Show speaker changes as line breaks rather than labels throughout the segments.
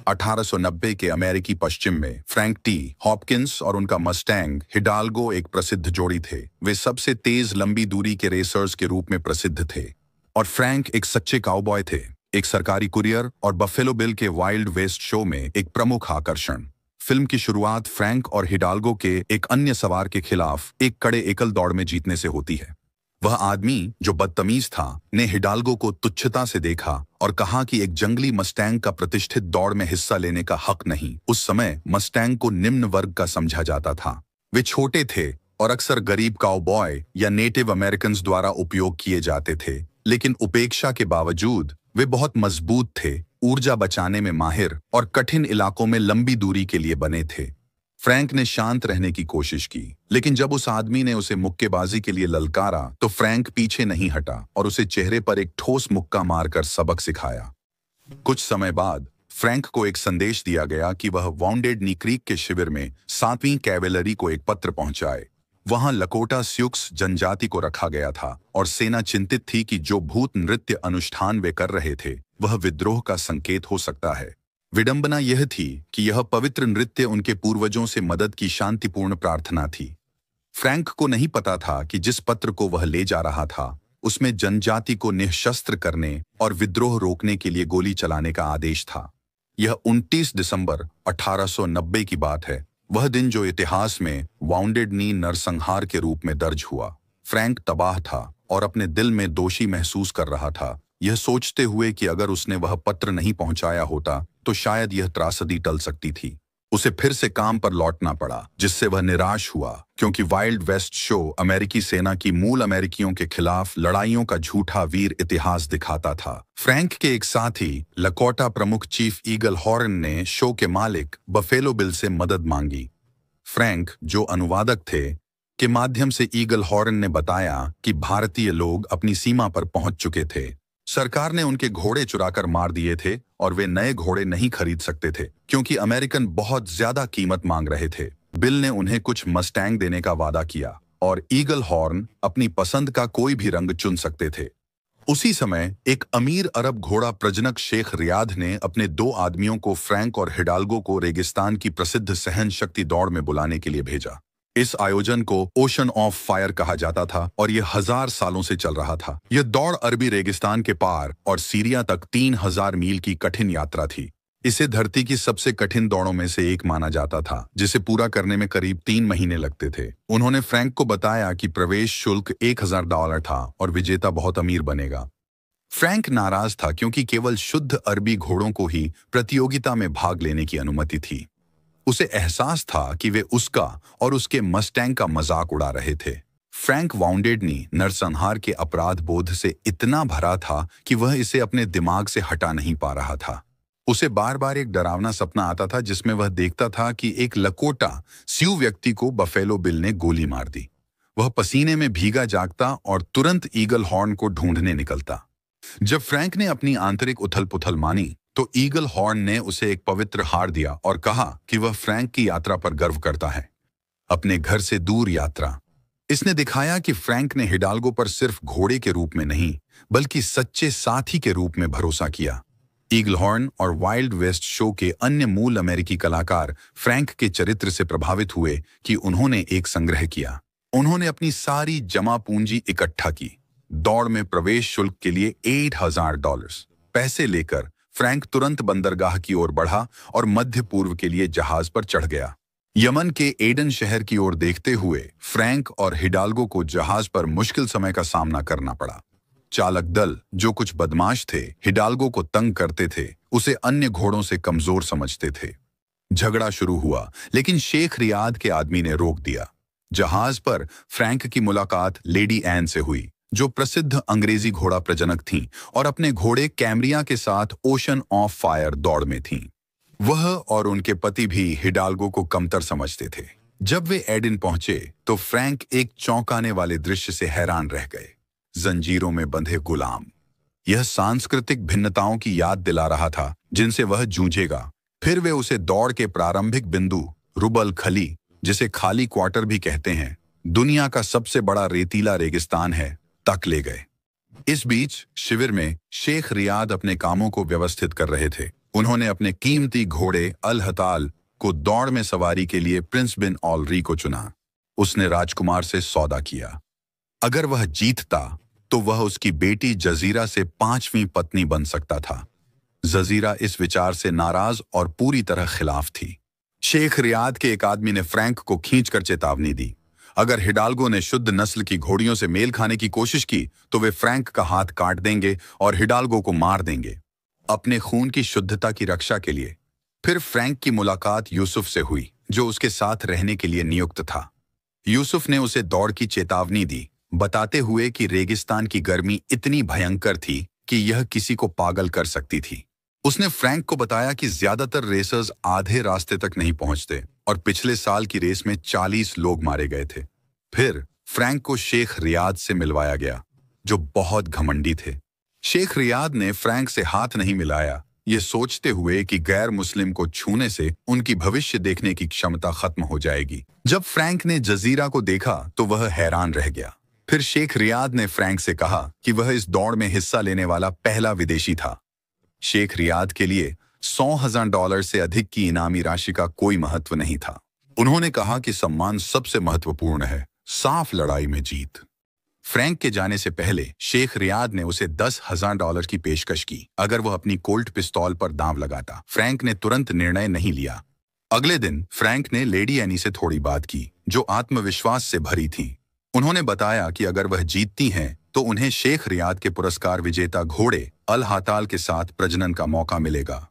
1890 के अमेरिकी पश्चिम में फ्रैंक टी हॉपकिंस और उनका मस्टैंग हिडाल्गो एक प्रसिद्ध जोड़ी थे। वे सबसे तेज लंबी दूरी के रेसर्स के रूप में प्रसिद्ध थे और फ्रैंक एक सच्चे काउबॉय थे, एक सरकारी कुरियर और बफेलो बिल के वाइल्ड वेस्ट शो में एक प्रमुख आकर्षण। फिल्म की शुरुआत फ्रैंक और हिडाल्गो के एक अन्य सवार के खिलाफ एक कड़े एकल दौड़ में जीतने से होती है। वह आदमी जो बदतमीज था ने हिडाल्गो को तुच्छता से देखा और कहा कि एक जंगली मस्टैंग का प्रतिष्ठित दौड़ में हिस्सा लेने का हक नहीं। उस समय मस्टैंग को निम्न वर्ग का समझा जाता था। वे छोटे थे और अक्सर गरीब काउबॉय या नेटिव अमेरिकन्स द्वारा उपयोग किए जाते थे, लेकिन उपेक्षा के बावजूद वे बहुत मजबूत थे, ऊर्जा बचाने में माहिर और कठिन इलाकों में लंबी दूरी के लिए बने थे। फ्रैंक ने शांत रहने की कोशिश की, लेकिन जब उस आदमी ने उसे मुक्केबाजी के लिए ललकारा तो फ्रैंक पीछे नहीं हटा और उसे चेहरे पर एक ठोस मुक्का मारकर सबक सिखाया। कुछ समय बाद फ्रैंक को एक संदेश दिया गया कि वह वाउंडेड नी क्रीक के शिविर में 7वीं कैवेलरी को एक पत्र पहुंचाए। वहां लकोटा स्यूक्स जनजाति को रखा गया था और सेना चिंतित थी कि जो भूत नृत्य अनुष्ठान वे कर रहे थे वह विद्रोह का संकेत हो सकता है। विडंबना यह थी कि यह पवित्र नृत्य उनके पूर्वजों से मदद की शांतिपूर्ण प्रार्थना थी। फ्रैंक को नहीं पता था कि जिस पत्र को वह ले जा रहा था उसमें जनजाति को निःशस्त्र करने और विद्रोह रोकने के लिए गोली चलाने का आदेश था। यह 29 दिसंबर 1890 की बात है, वह दिन जो इतिहास में वाउंडेड नी नरसंहार के रूप में दर्ज हुआ। फ्रैंक तबाह था और अपने दिल में दोषी महसूस कर रहा था, यह सोचते हुए कि अगर उसने वह पत्र नहीं पहुंचाया होता तो शायद यह त्रासदी टल सकती थी। उसे फिर से काम पर लौटना पड़ा, जिससे वह निराश हुआ, क्योंकि वाइल्ड वेस्ट शो अमेरिकी सेना की मूल अमेरिकियों के खिलाफ लड़ाइयों का झूठा वीर इतिहास दिखाता था। फ्रैंक के एक साथी लकोटा प्रमुख चीफ ईगल हॉर्न ने शो के मालिक बफेलो बिल से मदद मांगी। फ्रैंक, जो अनुवादक थे, के माध्यम से ईगल हॉर्न ने बताया कि भारतीय लोग अपनी सीमा पर पहुंच चुके थे। सरकार ने उनके घोड़े चुराकर मार दिए थे और वे नए घोड़े नहीं खरीद सकते थे क्योंकि अमेरिकन बहुत ज्यादा कीमत मांग रहे थे। बिल ने उन्हें कुछ मस्टैंग देने का वादा किया और ईगल हॉर्न अपनी पसंद का कोई भी रंग चुन सकते थे। उसी समय एक अमीर अरब घोड़ा प्रजनक शेख रियाद ने अपने 2 आदमियों को फ्रैंक और हिडाल्गो को रेगिस्तान की प्रसिद्ध सहन शक्ति दौड़ में बुलाने के लिए भेजा। इस आयोजन को ओशन ऑफ फायर कहा जाता था और यह 1000 सालों से चल रहा था। यह दौड़ अरबी रेगिस्तान के पार और सीरिया तक 3000 मील की कठिन यात्रा थी। इसे धरती की सबसे कठिन दौड़ों में से एक माना जाता था, जिसे पूरा करने में करीब 3 महीने लगते थे। उन्होंने फ्रैंक को बताया कि प्रवेश शुल्क $1000 था और विजेता बहुत अमीर बनेगा। फ्रैंक नाराज था क्योंकि केवल शुद्ध अरबी घोड़ों को ही प्रतियोगिता में भाग लेने की अनुमति थी। उसे एहसास था कि वे उसका और उसके मस्टैंग का मजाक उड़ा रहे थे। फ्रैंक वाउंडेड नी नरसंहार के अपराध बोध से इतना भरा था कि वह इसे अपने दिमाग से हटा नहीं पा रहा था। उसे बार बार एक डरावना सपना आता था जिसमें वह देखता था कि एक लकोटा स्यू व्यक्ति को बफेलो बिल ने गोली मार दी। वह पसीने में भीगा जागता और तुरंत ईगल हॉर्न को ढूंढने निकलता। जब फ्रैंक ने अपनी आंतरिक उथल पुथल मानी तो ईगल हॉर्न ने उसे एक पवित्र हार दिया और कहा कि वह फ्रैंक की यात्रा पर गर्व करता है, अपने घर से दूर यात्रा। इसने दिखाया कि फ्रैंक ने हिडाल्गो पर सिर्फ घोड़े के रूप में नहीं बल्कि सच्चे साथी के रूप में भरोसा किया। ईगल हॉर्न और वाइल्ड वेस्ट शो के अन्य मूल अमेरिकी कलाकार फ्रैंक के चरित्र से प्रभावित हुए कि उन्होंने एक संग्रह किया। उन्होंने अपनी सारी जमा पूंजी इकट्ठा की। दौड़ में प्रवेश शुल्क के लिए $8000 पैसे लेकर फ्रैंक तुरंत बंदरगाह की ओर बढ़ा और मध्य पूर्व के लिए जहाज पर चढ़ गया। यमन के एडन शहर की ओर देखते हुए फ्रैंक और हिडाल्गो को जहाज पर मुश्किल समय का सामना करना पड़ा। चालक दल, जो कुछ बदमाश थे, हिडाल्गो को तंग करते थे, उसे अन्य घोड़ों से कमजोर समझते थे। झगड़ा शुरू हुआ, लेकिन शेख रियाद के आदमी ने रोक दिया। जहाज पर फ्रैंक की मुलाकात लेडी एन से हुई, जो प्रसिद्ध अंग्रेजी घोड़ा प्रजनक थीं और अपने घोड़े कैमरिया के साथ ओशन ऑफ फायर दौड़ में थीं। वह और उनके पति भी हिडाल्गो को कमतर समझते थे। जब वे एडिन पहुंचे तो फ्रैंक एक चौंकाने वाले दृश्य से हैरान रह गए। जंजीरों में बंधे गुलाम। यह सांस्कृतिक भिन्नताओं की याद दिला रहा था जिनसे वह जूझेगा। फिर वे उसे दौड़ के प्रारंभिक बिंदु रुबल खली, जिसे खाली क्वार्टर भी कहते हैं, दुनिया का सबसे बड़ा रेतीला रेगिस्तान है, तक ले गए। इस बीच शिविर में शेख रियाद अपने कामों को व्यवस्थित कर रहे थे। उन्होंने अपने कीमती घोड़े अल हताल को दौड़ में सवारी के लिए प्रिंस बिन ऑलरी को चुना। उसने राजकुमार से सौदा किया। अगर वह जीतता तो वह उसकी बेटी जजीरा से 5वीं पत्नी बन सकता था। जजीरा इस विचार से नाराज और पूरी तरह खिलाफ थी। शेख रियाद के एक आदमी ने फ्रैंक को खींचकर चेतावनी दी, अगर हिडाल्गो ने शुद्ध नस्ल की घोड़ियों से मेल खाने की कोशिश की तो वे फ्रैंक का हाथ काट देंगे और हिडाल्गो को मार देंगे। अपने खून की शुद्धता की रक्षा के लिए फिर फ्रैंक की मुलाकात यूसुफ से हुई, जो उसके साथ रहने के लिए नियुक्त था। यूसुफ ने उसे दौड़ की चेतावनी दी, बताते हुए कि रेगिस्तान की गर्मी इतनी भयंकर थी कि यह किसी को पागल कर सकती थी। उसने फ्रैंक को बताया कि ज्यादातर रेसर्स आधे रास्ते तक नहीं पहुंचते और पिछले साल की रेस में 40 लोग मारे गए थे। फिर फ्रैंक को शेख रियाद से मिलवाया गया, जो बहुत घमंडी थे। शेख रियाद ने फ्रैंक से हाथ नहीं मिलाया, ये सोचते हुए कि गैर मुस्लिम को छूने से उनकी भविष्य देखने की क्षमता खत्म हो जाएगी। जब फ्रैंक ने जजीरा को देखा तो वह हैरान रह गया। फिर शेख रियाद ने फ्रैंक से कहा कि वह इस दौड़ में हिस्सा लेने वाला पहला विदेशी था। शेख रियाद के लिए $100,000 से अधिक की इनामी राशि का कोई महत्व नहीं था। उन्होंने कहा कि सम्मान सबसे महत्वपूर्ण है, साफ लड़ाई में जीत। फ्रैंक के जाने से पहले शेख रियाद ने उसे $10,000 की पेशकश की अगर वह अपनी कोल्ट पिस्तौल पर दांव लगाता। फ्रैंक ने तुरंत निर्णय नहीं लिया। अगले दिन फ्रैंक ने लेडी एनी से थोड़ी बात की, जो आत्मविश्वास से भरी थी। उन्होंने बताया कि अगर वह जीतती हैं तो उन्हें शेख रियाद के पुरस्कार विजेता घोड़े अल हाताल के साथ प्रजनन का मौका मिलेगा,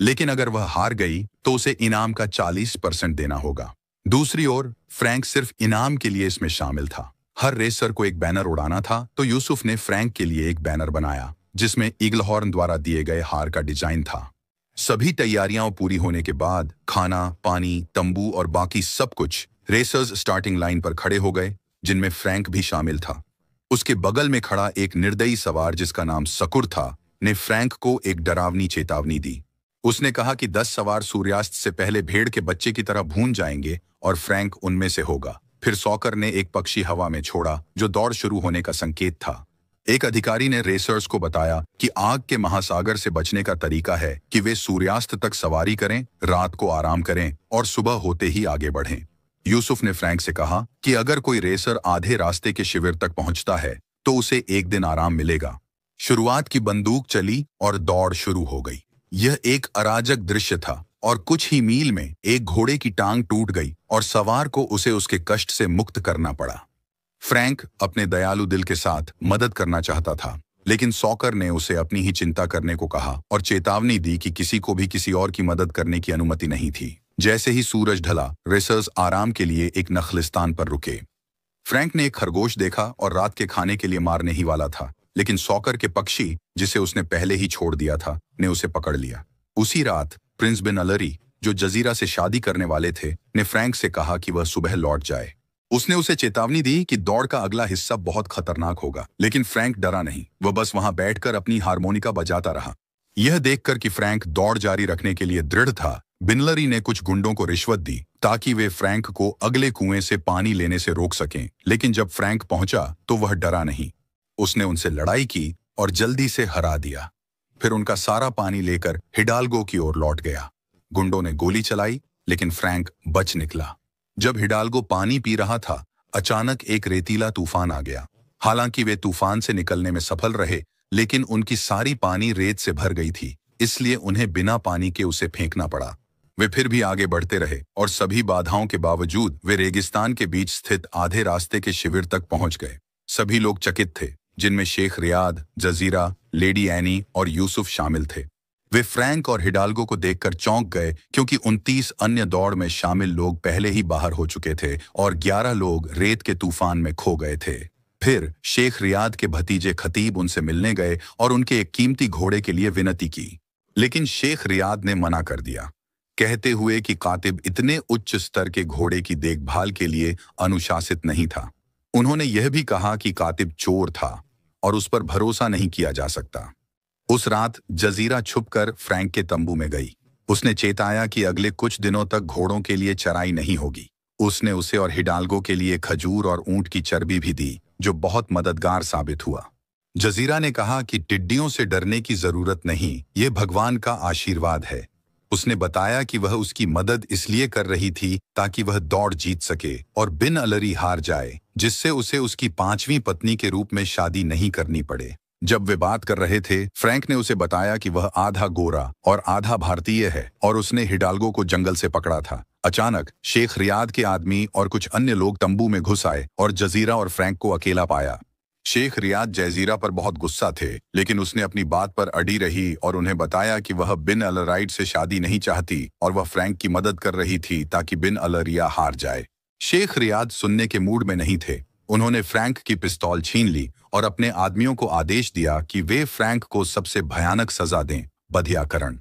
लेकिन अगर वह हार गई तो उसे इनाम का 40% देना होगा। दूसरी ओर फ्रैंक सिर्फ इनाम के लिए इसमें शामिल था। हर रेसर को एक बैनर उड़ाना था, तो यूसुफ ने फ्रैंक के लिए एक बैनर बनाया जिसमें ईगलहॉर्न द्वारा दिए गए हार का डिजाइन था। सभी तैयारियां पूरी होने के बाद खाना, पानी, तंबू और बाकी सब कुछ, रेसर्स स्टार्टिंग लाइन पर खड़े हो गए, जिनमें फ्रैंक भी शामिल था। उसके बगल में खड़ा एक निर्दयी सवार जिसका नाम सकुर था, ने फ्रैंक को एक डरावनी चेतावनी दी। उसने कहा कि 10 सवार सूर्यास्त से पहले भेड़ के बच्चे की तरह भून जाएंगे और फ्रैंक उनमें से होगा। फिर सॉकर ने एक पक्षी हवा में छोड़ा, जो दौड़ शुरू होने का संकेत था। एक अधिकारी ने रेसर्स को बताया कि आग के महासागर से बचने का तरीका है कि वे सूर्यास्त तक सवारी करें, रात को आराम करें और सुबह होते ही आगे बढ़ें। यूसुफ ने फ्रैंक से कहा कि अगर कोई रेसर आधे रास्ते के शिविर तक पहुंचता है तो उसे एक दिन आराम मिलेगा। शुरुआत की बंदूक चली और दौड़ शुरू हो गई। यह एक अराजक दृश्य था और कुछ ही मील में एक घोड़े की टांग टूट गई और सवार को उसे उसके कष्ट से मुक्त करना पड़ा। फ्रैंक अपने दयालु दिल के साथ मदद करना चाहता था, लेकिन सॉकर ने उसे अपनी ही चिंता करने को कहा और चेतावनी दी कि किसी को भी किसी और की मदद करने की अनुमति नहीं थी। जैसे ही सूरज ढला, रेसर्स आराम के लिए एक नखलिस्तान पर रुके। फ्रैंक ने एक खरगोश देखा और रात के खाने के लिए मारने ही वाला था, लेकिन सॉकर के पक्षी, जिसे उसने पहले ही छोड़ दिया था, ने उसे पकड़ लिया। उसी रात प्रिंस बिन अलरी, जो जजीरा से शादी करने वाले थे, ने फ्रैंक से कहा कि वह सुबह लौट जाए। उसने उसे चेतावनी दी कि दौड़ का अगला हिस्सा बहुत खतरनाक होगा, लेकिन फ्रैंक डरा नहीं। वह बस वहां बैठकर अपनी हारमोनिका बजाता रहा। यह देखकर कि फ्रैंक दौड़ जारी रखने के लिए दृढ़ था, बिनलरी ने कुछ गुंडों को रिश्वत दी ताकि वे फ्रैंक को अगले कुएं से पानी लेने से रोक सकें। लेकिन जब फ्रैंक पहुंचा तो वह डरा नहीं। उसने उनसे लड़ाई की और जल्दी से हरा दिया। फिर उनका सारा पानी लेकर हिडाल्गो की ओर लौट गया। गुंडों ने गोली चलाई, लेकिन फ्रैंक बच निकला। जब हिडाल्गो पानी पी रहा था, अचानक एक रेतीला तूफान आ गया। हालांकि वे तूफान से निकलने में सफल रहे, लेकिन उनकी सारी पानी रेत से भर गई थी, इसलिए उन्हें बिना पानी के उसे फेंकना पड़ा। वे फिर भी आगे बढ़ते रहे और सभी बाधाओं के बावजूद वे रेगिस्तान के बीच स्थित आधे रास्ते के शिविर तक पहुंच गए। सभी लोग चकित थे, जिनमें शेख रियाद, जजीरा, लेडी एनी और यूसुफ शामिल थे। वे फ्रैंक और हिडाल्गो को देखकर चौंक गए, क्योंकि 29 अन्य दौड़ में शामिल लोग पहले ही बाहर हो चुके थे और 11 लोग रेत के तूफान में खो गए थे। फिर शेख रियाद के भतीजे खतीब उनसे मिलने गए और उनके एक कीमती घोड़े के लिए विनती की, लेकिन शेख रियाद ने मना कर दिया, कहते हुए कि कातिब इतने उच्च स्तर के घोड़े की देखभाल के लिए अनुशासित नहीं था। उन्होंने यह भी कहा कि कातिब चोर था और उस पर भरोसा नहीं किया जा सकता। उस रात जजीरा छुपकर फ्रैंक के तंबू में गई। उसने चेताया कि अगले कुछ दिनों तक घोड़ों के लिए चराई नहीं होगी। उसने उसे और हिडाल्गो के लिए खजूर और ऊंट की चर्बी भी दी, जो बहुत मददगार साबित हुआ। जजीरा ने कहा कि टिड्डियों से डरने की जरूरत नहीं, ये भगवान का आशीर्वाद है। उसने बताया कि वह उसकी मदद इसलिए कर रही थी ताकि वह दौड़ जीत सके और बिन अलरी हार जाए, जिससे उसे उसकी 5वीं पत्नी के रूप में शादी नहीं करनी पड़े। जब वे बात कर रहे थे, फ्रैंक ने उसे बताया कि वह आधा गोरा और आधा भारतीय है और उसने हिडाल्गो को जंगल से पकड़ा था। अचानक शेख रियाद के आदमी और कुछ अन्य लोग तंबू में घुस आए और जजीरा और फ्रैंक को अकेला पाया। शेख रियाद जजीरा पर बहुत गुस्सा थे, लेकिन उसने अपनी बात पर अड़ी रही और उन्हें बताया कि वह बिन अलराइड से शादी नहीं चाहती और वह फ्रैंक की मदद कर रही थी ताकि बिन अलरिया हार जाए। शेख रियाद सुनने के मूड में नहीं थे। उन्होंने फ्रैंक की पिस्तौल छीन ली और अपने आदमियों को आदेश दिया कि वे फ्रैंक को सबसे भयानक सजा दें, बधियाकरण।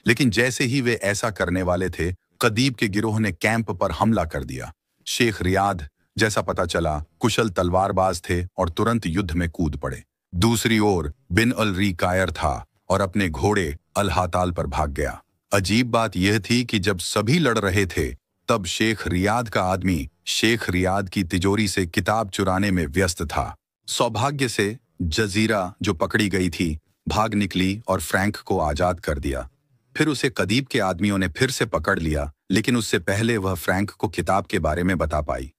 लेकिन जैसे ही वे ऐसा करने वाले थे, कदीब के गिरोह ने कैंप पर हमला कर दिया। शेख रियाद, जैसा पता चला, कुशल तलवारबाज थे और तुरंत युद्ध में कूद पड़े। दूसरी ओर बिन अल री कायर था और अपने घोड़े अल हाताल पर भाग गया। अजीब बात यह थी कि जब सभी लड़ रहे थे, तब शेख रियाद का आदमी शेख रियाद की तिजोरी से किताब चुराने में व्यस्त था। सौभाग्य से जजीरा, जो पकड़ी गई थी, भाग निकली और फ्रैंक को आजाद कर दिया। फिर उसे कदीब के आदमियों ने फिर से पकड़ लिया, लेकिन उससे पहले वह फ्रैंक को किताब के बारे में बता पाई।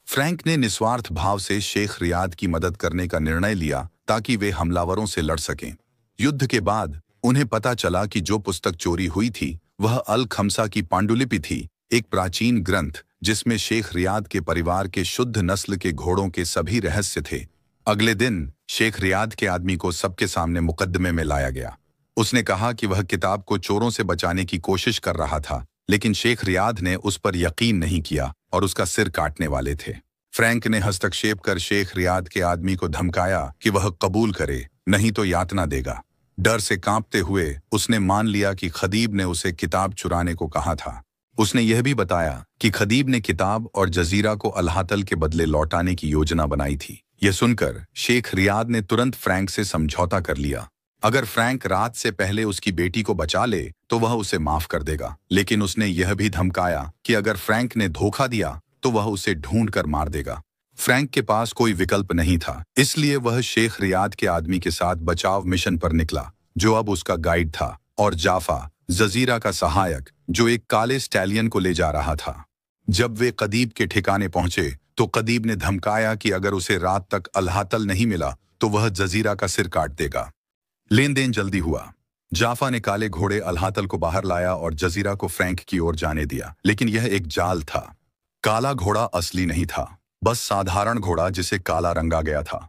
फ्रैंक ने निस्वार्थ भाव से शेख रियाद की मदद करने का निर्णय लिया ताकि वे हमलावरों से लड़ सकें। युद्ध के बाद उन्हें पता चला कि जो पुस्तक चोरी हुई थी वह अल खमसा की पांडुलिपि थी, एक प्राचीन ग्रंथ जिसमें शेख रियाद के परिवार के शुद्ध नस्ल के घोड़ों के सभी रहस्य थे। अगले दिन शेख रियाद के आदमी को सबके सामने मुकदमे में लाया गया। उसने कहा कि वह किताब को चोरों से बचाने की कोशिश कर रहा था, लेकिन शेख रियाद ने उस पर यकीन नहीं किया और उसका सिर काटने वाले थे। फ्रैंक ने हस्तक्षेप कर शेख रियाद के आदमी को धमकाया कि वह कबूल करे, नहीं तो यातना देगा। डर से कांपते हुए उसने मान लिया कि खदीब ने उसे किताब चुराने को कहा था। उसने यह भी बताया कि खदीब ने किताब और जजीरा को अलहातल के बदले लौटाने की योजना बनाई थी। यह सुनकर शेख रियाद ने तुरंत फ्रैंक से समझौता कर लिया। अगर फ्रैंक रात से पहले उसकी बेटी को बचा ले तो वह उसे माफ कर देगा, लेकिन उसने यह भी धमकाया कि अगर फ्रैंक ने धोखा दिया तो वह उसे ढूंढ कर मार देगा। फ्रैंक के पास कोई विकल्प नहीं था, इसलिए वह शेख रियाद के आदमी के साथ बचाव मिशन पर निकला, जो अब उसका गाइड था, और जाफा, जजीरा का सहायक, जो एक काले स्टैलियन को ले जा रहा था। जब वे कदीब के ठिकाने पहुंचे तो कदीब ने धमकाया कि अगर उसे रात तक अलहातल नहीं मिला तो वह जजीरा का सिर काट देगा। लेन देन जल्दी हुआ। जाफा ने काले घोड़े अलहातल को बाहर लाया और जजीरा को फ्रैंक की ओर जाने दिया, लेकिन यह एक जाल था। काला घोड़ा असली नहीं था, बस साधारण घोड़ा जिसे काला रंगा गया था।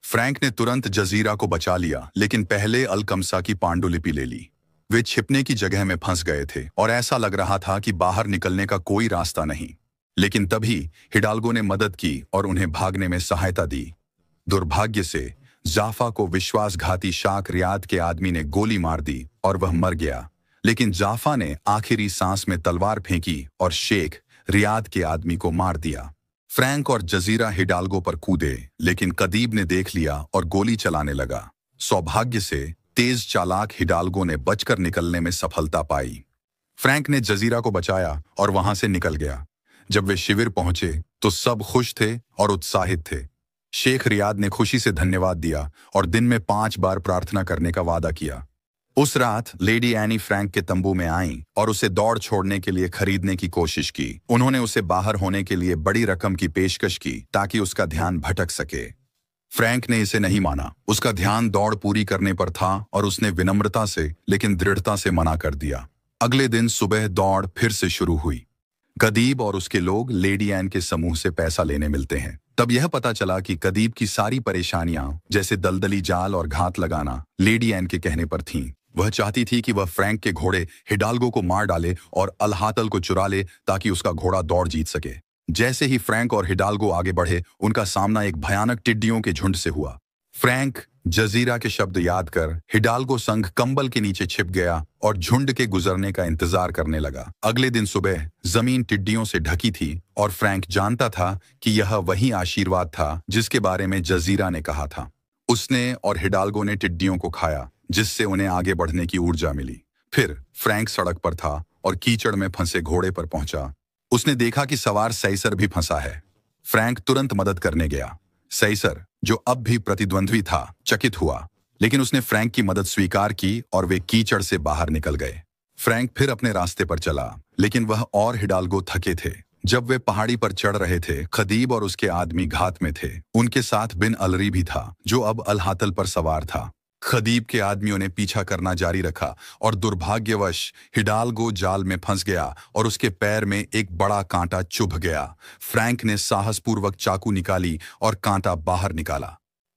फ्रैंक ने तुरंत जजीरा को बचा लिया, लेकिन पहले अलकमसा की पांडुलिपि ले ली। वे छिपने की जगह में फंस गए थे और ऐसा लग रहा था कि बाहर निकलने का कोई रास्ता नहीं। लेकिन तभी हिडाल्गो ने मदद की और उन्हें भागने में सहायता दी। दुर्भाग्य से जाफा को विश्वासघाती शाक रियाद के आदमी ने गोली मार दी और वह मर गया, लेकिन जाफा ने आखिरी सांस में तलवार फेंकी और शेख रियाद के आदमी को मार दिया। फ्रैंक और जजीरा हिडाल्गो पर कूदे, लेकिन कदीब ने देख लिया और गोली चलाने लगा। सौभाग्य से तेज चालाक हिडाल्गो ने बचकर निकलने में सफलता पाई। फ्रैंक ने जजीरा को बचाया और वहां से निकल गया। जब वे शिविर पहुंचे तो सब खुश थे और उत्साहित थे। शेख रियाद ने खुशी से धन्यवाद दिया और दिन में 5 बार प्रार्थना करने का वादा किया। उस रात लेडी एनी फ्रैंक के तंबू में आईं और उसे दौड़ छोड़ने के लिए खरीदने की कोशिश की। उन्होंने उसे बाहर होने के लिए बड़ी रकम की पेशकश की ताकि उसका ध्यान भटक सके। फ्रैंक ने इसे नहीं माना। उसका ध्यान दौड़ पूरी करने पर था और उसने विनम्रता से लेकिन दृढ़ता से मना कर दिया। अगले दिन सुबह दौड़ फिर से शुरू हुई। कदीब और उसके लोग लेडी एन के समूह से पैसा लेने मिलते हैं। तब यह पता चला कि कदीब की सारी परेशानियां, जैसे दलदली जाल और घात लगाना, लेडी एन के कहने पर थीं। वह चाहती थी कि वह फ्रैंक के घोड़े हिडाल्गो को मार डाले और अलहातल को चुरा ले ताकि उसका घोड़ा दौड़ जीत सके। जैसे ही फ्रैंक और हिडाल्गो आगे बढ़े, उनका सामना एक भयानक टिड्डियों के झुंड से हुआ। फ्रैंक जजीरा के शब्द याद कर हिडाल्गो संग कंबल के नीचे छिप गया और झुंड के गुजरने का इंतजार करने लगा। अगले दिन सुबह जमीन टिड्डियों से ढकी थी और फ्रैंक जानता था कि यह वही आशीर्वाद था जिसके बारे में जजीरा ने कहा था। उसने और हिडाल्गो ने टिड्डियों को खाया, जिससे उन्हें आगे बढ़ने की ऊर्जा मिली। फिर फ्रैंक सड़क पर था और कीचड़ में फंसे घोड़े पर पहुंचा। उसने देखा कि सवार सैसर भी फंसा है। फ्रैंक तुरंत मदद करने गया। सैसर, जो अब भी प्रतिद्वंद्वी था, चकित हुआ, लेकिन उसने फ्रैंक की मदद स्वीकार की और वे कीचड़ से बाहर निकल गए। फ्रैंक फिर अपने रास्ते पर चला, लेकिन वह और हिडाल्गो थके थे। जब वे पहाड़ी पर चढ़ रहे थे, खदीब और उसके आदमी घात में थे। उनके साथ बिन अलरी भी था, जो अब अलहातल पर सवार था। खदीब के आदमियों ने पीछा करना जारी रखा और दुर्भाग्यवश हिडाल्गो जाल में फंस गया और उसके पैर में एक बड़ा कांटा चुभ गया। फ्रैंक ने साहसपूर्वक चाकू निकाली और कांटा बाहर निकाला।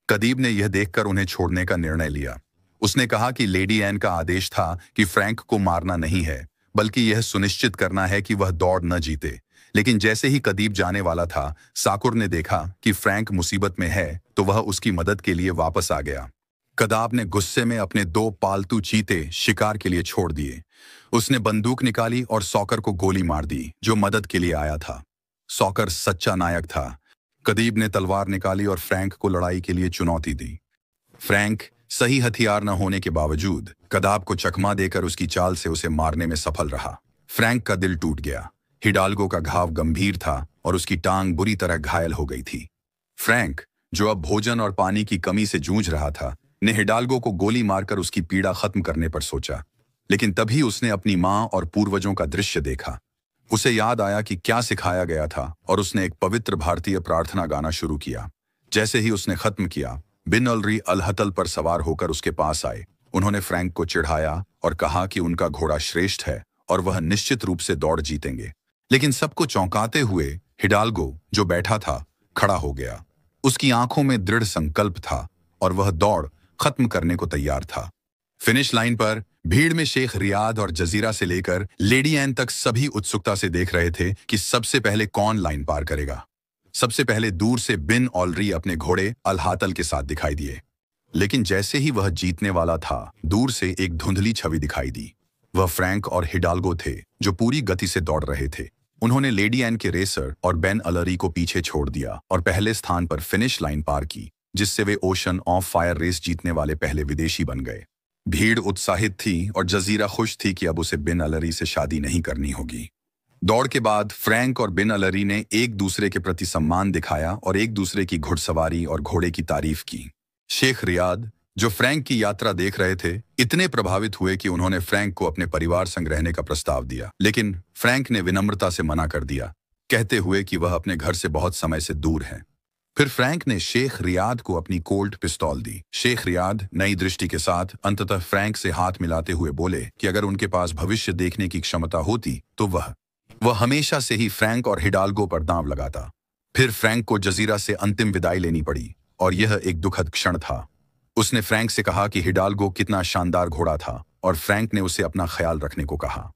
खदीब ने यह देखकर उन्हें छोड़ने का निर्णय लिया। उसने कहा कि लेडी एन का आदेश था कि फ्रैंक को मारना नहीं है, बल्कि यह सुनिश्चित करना है कि वह दौड़ न जीते। लेकिन जैसे ही खदीब जाने वाला था, साकुर ने देखा कि फ्रैंक मुसीबत में है, तो वह उसकी मदद के लिए वापस आ गया। कदाब ने गुस्से में अपने 2 पालतू चीते शिकार के लिए छोड़ दिए। उसने बंदूक निकाली और सॉकर को गोली मार दी, जो मदद के लिए आया था। सॉकर सच्चा नायक था। खदीब ने तलवार निकाली और फ्रैंक को लड़ाई के लिए चुनौती दी। फ्रैंक सही हथियार न होने के बावजूद कदाब को चकमा देकर उसकी चाल से उसे मारने में सफल रहा। फ्रैंक का दिल टूट गया। हिडाल्गो का घाव गंभीर था और उसकी टांग बुरी तरह घायल हो गई थी। फ्रैंक, जो अब भोजन और पानी की कमी से जूझ रहा था, ने हिडाल्गो को गोली मारकर उसकी पीड़ा खत्म करने पर सोचा। लेकिन तभी उसने अपनी मां और पूर्वजों का दृश्य देखा। उसे याद आया कि क्या सिखाया गया था और उसने एक पवित्र भारतीय प्रार्थना गाना शुरू किया। जैसे ही उसने खत्म किया, बिन अलरी अलहतल पर सवार होकर उसके पास आए। उन्होंने फ्रैंक को चिढ़ाया और कहा कि उनका घोड़ा श्रेष्ठ है और वह निश्चित रूप से दौड़ जीतेंगे। लेकिन सबको चौंकाते हुए हिडाल्गो, जो बैठा था, खड़ा हो गया। उसकी आंखों में दृढ़ संकल्प था और वह दौड़ खत्म करने को तैयार था। फिनिश लाइन पर भीड़ में शेख रियाद और जजीरा से लेकर लेडी एन तक सभी उत्सुकता से देख रहे थे कि सबसे पहले कौन लाइन पार करेगा। सबसे पहले दूर से बिन ऑलरी अपने घोड़े अलहातल के साथ दिखाई दिए। लेकिन जैसे ही वह जीतने वाला था, दूर से एक धुंधली छवि दिखाई दी। वह फ्रैंक और हिडाल्गो थे, जो पूरी गति से दौड़ रहे थे। उन्होंने लेडी एन के रेसर और बेन अलरी को पीछे छोड़ दिया और पहले स्थान पर फिनिश लाइन पार की, जिससे वे ओशन ऑफ फायर रेस जीतने वाले पहले विदेशी बन गए। भीड़ उत्साहित थी और जजीरा खुश थी कि अब उसे बिन अलरी से शादी नहीं करनी होगी। दौड़ के बाद फ्रैंक और बिन अलरी ने एक दूसरे के प्रति सम्मान दिखाया और एक दूसरे की घुड़सवारी और घोड़े की तारीफ की। शेख रियाद, जो फ्रैंक की यात्रा देख रहे थे, इतने प्रभावित हुए कि उन्होंने फ्रैंक को अपने परिवार संग रहने का प्रस्ताव दिया। लेकिन फ्रैंक ने विनम्रता से मना कर दिया, कहते हुए कि वह अपने घर से बहुत समय से दूर है। फिर फ्रैंक ने शेख रियाद को अपनी कोल्ट पिस्तौल दी। शेख रियाद नई दृष्टि के साथ अंततः फ्रैंक से हाथ मिलाते हुए बोले कि अगर उनके पास भविष्य देखने की क्षमता होती तो वह हमेशा से ही फ्रैंक और हिडाल्गो पर दांव लगाता। फिर फ्रैंक को जजीरा से अंतिम विदाई लेनी पड़ी और यह एक दुखद क्षण था। उसने फ्रैंक से कहा कि हिडाल्गो कितना शानदार घोड़ा था और फ्रैंक ने उसे अपना ख्याल रखने को कहा।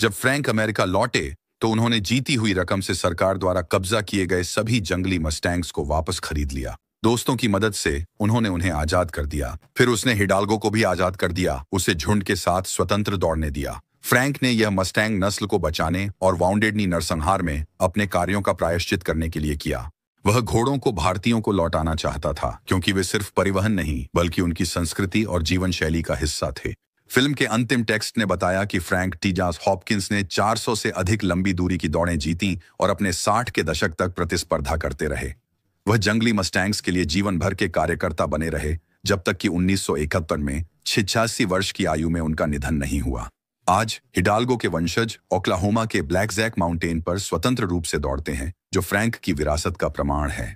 जब फ्रैंक अमेरिका लौटे तो उन्होंने जीती हुई रकम से सरकार द्वारा कब्जा किए गए सभी जंगली मस्टैंग्स को वापस खरीद लिया। दोस्तों की मदद से उन्होंने उन्हें आजाद कर दिया। फिर उसने हिडाल्गो को भी आजाद कर दिया, उसे झुंड के साथ स्वतंत्र दौड़ने दिया। फ्रैंक ने यह मस्टैंग नस्ल को बचाने और वाउंडेड नी नरसंहार में अपने कार्यों का प्रायश्चित करने के लिए किया। वह घोड़ों को भारतीयों को लौटाना चाहता था, क्योंकि वे सिर्फ परिवहन नहीं बल्कि उनकी संस्कृति और जीवन शैली का हिस्सा थे। फिल्म के अंतिम टेक्स्ट ने बताया कि फ्रैंक टीजास हॉपकिंस ने 400 से अधिक लंबी दूरी की दौड़ें जीती और अपने 60 के दशक तक प्रतिस्पर्धा करते रहे। वह जंगली मस्टैंग्स के लिए जीवन भर के कार्यकर्ता बने रहे, जब तक कि 1971 में 86 वर्ष की आयु में उनका निधन नहीं हुआ। आज हिडाल्गो के वंशज ओक्लाहोमा के ब्लैक जैक माउंटेन पर स्वतंत्र रूप से दौड़ते हैं, जो फ्रैंक की विरासत का प्रमाण है।